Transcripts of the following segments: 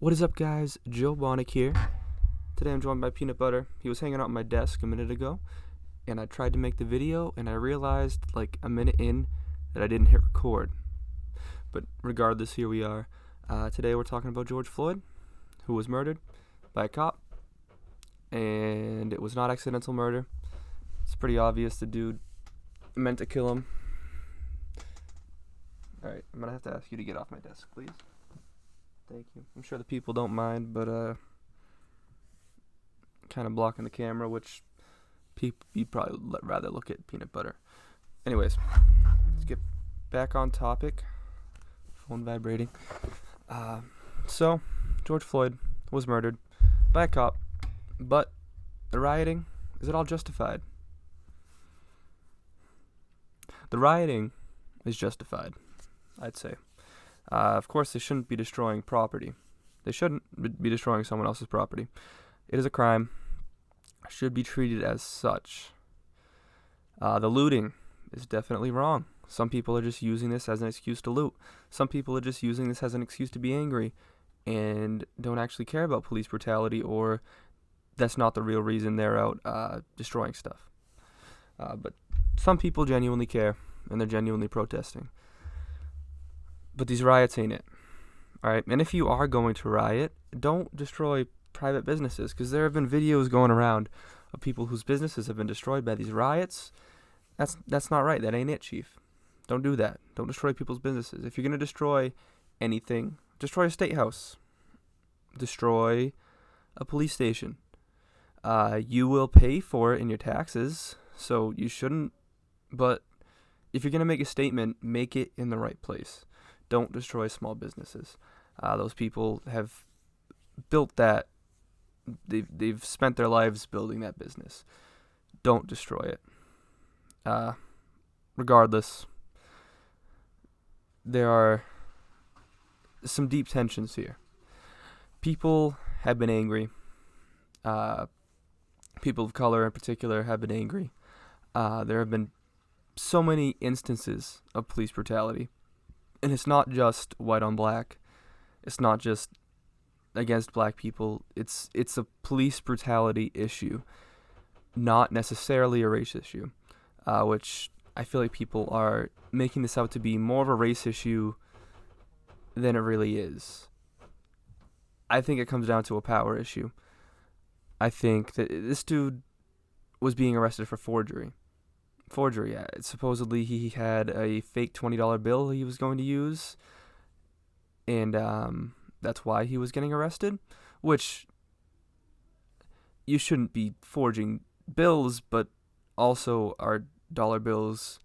What is up, guys? Joe Bonnick here. Today I'm joined by Peanut Butter. He was hanging out on my desk a minute ago, and I tried to make the video, and I realized like a minute in that I didn't hit record. But regardless, here we are. Today we're talking about George Floyd, who was murdered by a cop, and it was not accidental murder. It's pretty obvious the dude meant to kill him. Alright, I'm gonna have to ask you to get off my desk, please. Thank you. I'm sure the people don't mind, but kind of blocking the camera, which you'd probably rather look at Peanut Butter. Anyways, let's get back on topic. Phone vibrating. So, George Floyd was murdered by a cop, but the rioting, is it all justified? The rioting is justified, I'd say. Of course, they shouldn't be destroying property. They shouldn't be destroying someone else's property. It is a crime. Should be treated as such. The looting is definitely wrong. Some people are just using this as an excuse to loot. Some people are just using this as an excuse to be angry and don't actually care about police brutality, or that's not the real reason they're out destroying stuff. But some people genuinely care, and they're genuinely protesting. But these riots ain't it. Alright, and if you are going to riot, don't destroy private businesses, because there have been videos going around of people whose businesses have been destroyed by these riots. That's not right. That ain't it, Chief. Don't do that. Don't destroy people's businesses. If you're going to destroy anything, destroy a state house. Destroy a police station. You will pay for it in your taxes, so you shouldn't. But if you're going to make a statement, make it in the right place. Don't destroy small businesses. Those people have built that. They've spent their lives building that business. Don't destroy it. Regardless, there are some deep tensions here. People have been angry. People of color in particular have been angry. There have been so many instances of police brutality. And it's not just white on black. It's not just against black people. It's a police brutality issue, not necessarily a race issue, which I feel like people are making this out to be more of a race issue than it really is. I think it comes down to a power issue. I think that this dude was being arrested for forgery. Yeah. Supposedly he had a fake $20 bill he was going to use, and that's why he was getting arrested, which you shouldn't be forging bills, but also our dollar bills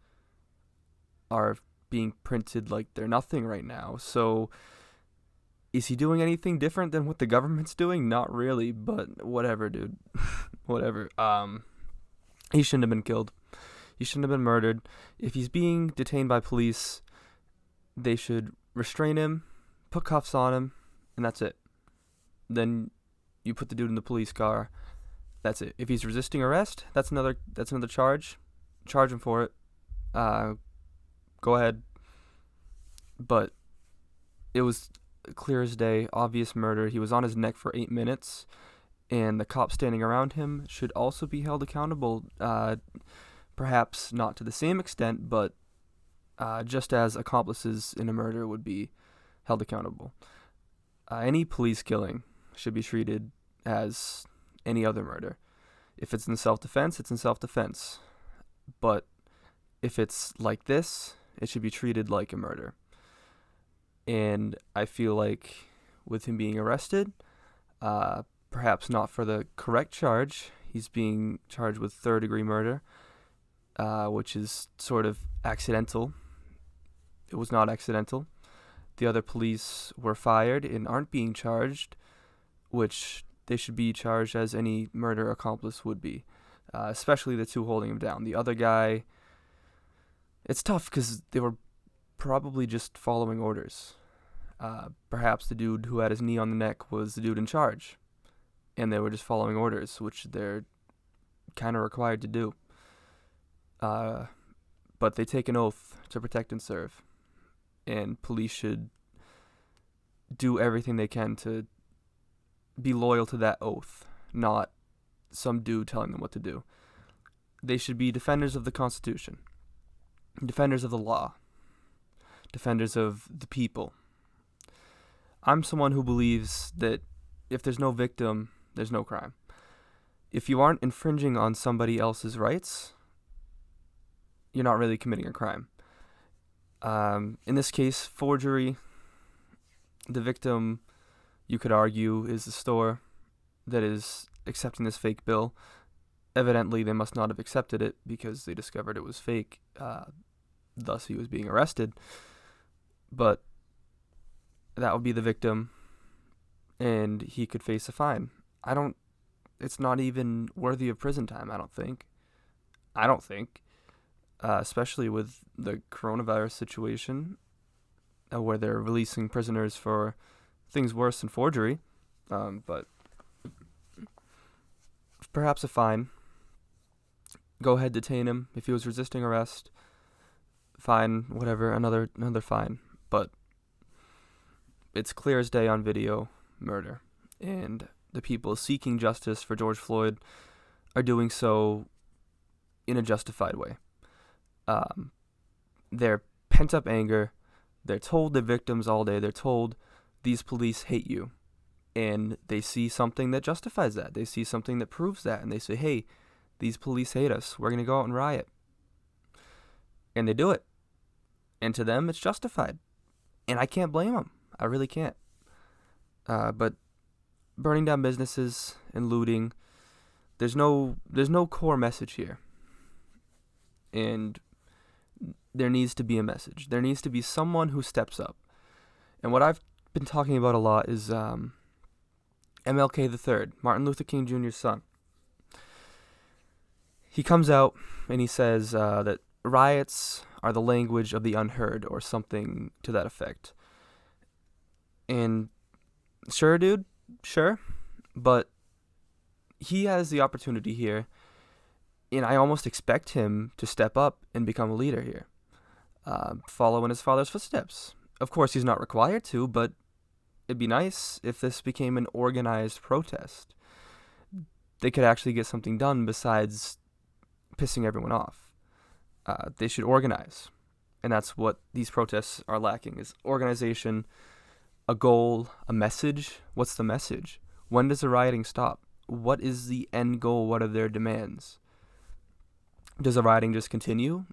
are being printed like they're nothing right now. So is he doing anything different than what the government's doing? Not really, but whatever, dude. Whatever. He shouldn't have been killed. He shouldn't have been murdered. If he's being detained by police, they should restrain him, put cuffs on him, and that's it. Then you put the dude in the police car. That's it. If he's resisting arrest, that's another charge. Charge him for it. Go ahead. But it was clear as day, obvious murder. He was on his neck for 8 minutes, and the cops standing around him should also be held accountable. Perhaps not to the same extent, but just as accomplices in a murder would be held accountable. Any police killing should be treated as any other murder. If it's in self-defense, it's in self-defense. But if it's like this, it should be treated like a murder. And I feel like with him being arrested, perhaps not for the correct charge, he's being charged with third-degree murder, which is sort of accidental. It was not accidental. The other police were fired and aren't being charged, which they should be charged as any murder accomplice would be, especially the two holding him down. The other guy, it's tough because they were probably just following orders. Perhaps the dude who had his knee on the neck was the dude in charge, and they were just following orders, which they're kind of required to do. But they take an oath to protect and serve. And police should do everything they can to be loyal to that oath, not some dude telling them what to do. They should be defenders of the Constitution, defenders of the law, defenders of the people. I'm someone who believes that if there's no victim, there's no crime. If you aren't infringing on somebody else's rights, you're not really committing a crime. In this case, forgery, the victim, you could argue, is the store that is accepting this fake bill. Evidently, they must not have accepted it because they discovered it was fake. Thus, he was being arrested. But that would be the victim, and he could face a fine. It's not even worthy of prison time, I don't think. Especially with the coronavirus situation, where they're releasing prisoners for things worse than forgery. But perhaps a fine. Go ahead, detain him. If he was resisting arrest, fine, whatever, another fine. But it's clear as day on video, murder. And the people seeking justice for George Floyd are doing so in a justified way. Their pent-up anger, they're told they're victims all day. They're told these police hate you. And they see something that justifies that. They see something that proves that. And they say, hey, these police hate us. We're going to go out and riot. And they do it. And to them, it's justified. And I can't blame them. I really can't. But burning down businesses and looting, there's no core message here. And there needs to be a message. There needs to be someone who steps up. And what I've been talking about a lot is MLK III, Martin Luther King Jr.'s son. He comes out and he says that riots are the language of the unheard, or something to that effect. And sure, dude, sure. But he has the opportunity here, and I almost expect him to step up and become a leader here, follow in his father's footsteps. Of course, he's not required to, but it'd be nice if this became an organized protest. They could actually get something done besides pissing everyone off. They should organize, and that's what these protests are lacking, is organization, a goal, a message. What's the message? When does the rioting stop? What is the end goal? What are their demands? Does the rioting just continue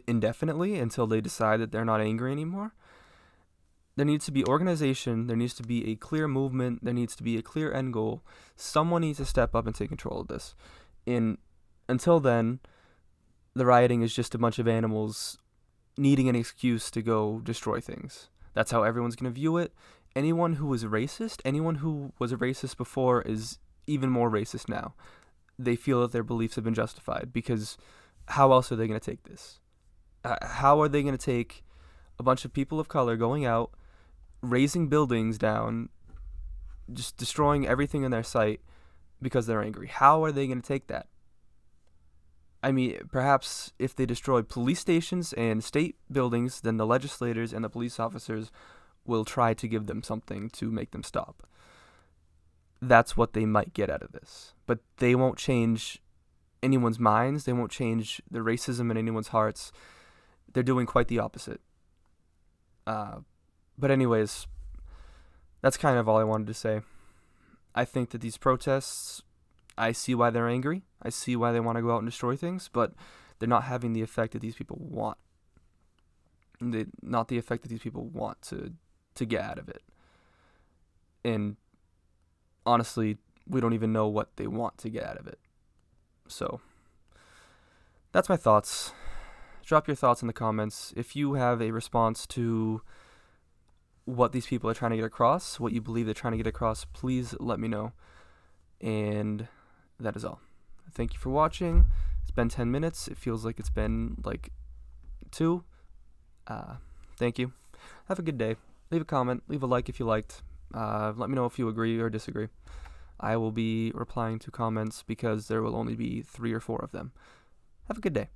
indefinitely until they decide that they're not angry anymore? There needs to be organization. There needs to be a clear movement. There needs to be a clear end goal. Someone needs to step up and take control of this. Until then, the rioting is just a bunch of animals needing an excuse to go destroy things. That's how everyone's going to view it. Anyone who was racist, anyone who was a racist before, is even more racist now. They feel that their beliefs have been justified, because how else are they going to take this? How are they going to take a bunch of people of color going out, razing buildings down, just destroying everything in their sight because they're angry? How are they going to take that? I mean, perhaps if they destroy police stations and state buildings, then the legislators and the police officers will try to give them something to make them stop. That's what they might get out of this. But they won't change anyone's minds. They won't change the racism in anyone's hearts. They're doing quite the opposite. But anyways, that's kind of all I wanted to say. I think that these protests, I see why they're angry. I see why they want to go out and destroy things, but they're not having the effect that these people want. Not the effect that these people want to get out of it. And honestly, we don't even know what they want to get out of it. So, that's my thoughts. Drop your thoughts in the comments. If you have a response to what these people are trying to get across, what you believe they're trying to get across, please let me know. And that is all. Thank you for watching. It's been 10 minutes. It feels like it's been like 2. Thank you. Have a good day. Leave a comment. Leave a like if you liked. Let me know if you agree or disagree. I will be replying to comments because there will only be 3 or 4 of them. Have a good day.